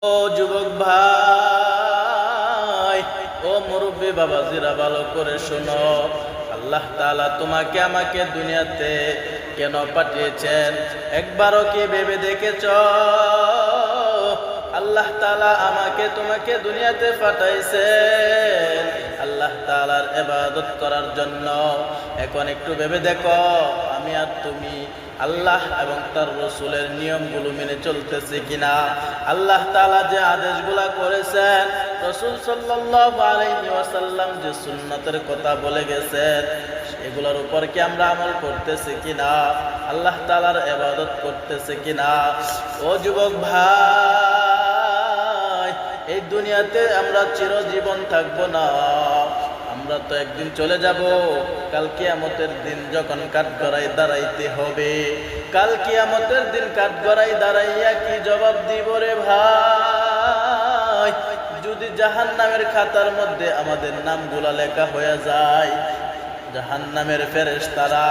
ও যুবক ভাই, ও মুরব্বী বাবাজিরা, ভালো করে শোনো। আল্লাহ তাআলা তোমাকে আমাকে দুনিয়াতে কেন পাঠিয়েছেন একবারও কি ভেবে দেখেছ? আল্লাহ তাআলা আমাকে তোমাকে দুনিয়াতে পাঠাইছেন আল্লাহ তাআলার ইবাদত করার জন্য। এখন একটু ভেবে দেখো, আমি আর তুমি আল্লাহ এবং তার রাসূলের নিয়মগুলো মেনে চলতেছি কিনা। আল্লাহ তাআলা যে আদেশগুলা করেছেন, রাসূল সাল্লাল্লাহু আলাইহি ওয়াসাল্লাম যে সুন্নাতের কথা বলে গেছেন, এগুলোর উপর কি আমরা আমল করতেছি কিনা, আল্লাহ তাআলার ইবাদত করতেছি কিনা। ও যুবক ভাই, এই দুনিয়াতে আমরা চিরজীবন থাকবো না, আমরা তো একদিন চলে যাব। কাল কিয়ামতের দিন যখন কাঠগড়ায় দাঁড়াইতে হবে, কাল কিয়ামতের দিন কাঠগড়ায় দাঁড়াইয়া কি জবাব দিব রে ভাই? যদি জাহান্নামের খাতার মধ্যে আমাদের নামগুলা লেখা হয়ে যায়, জাহান্নামের ফেরেশতারা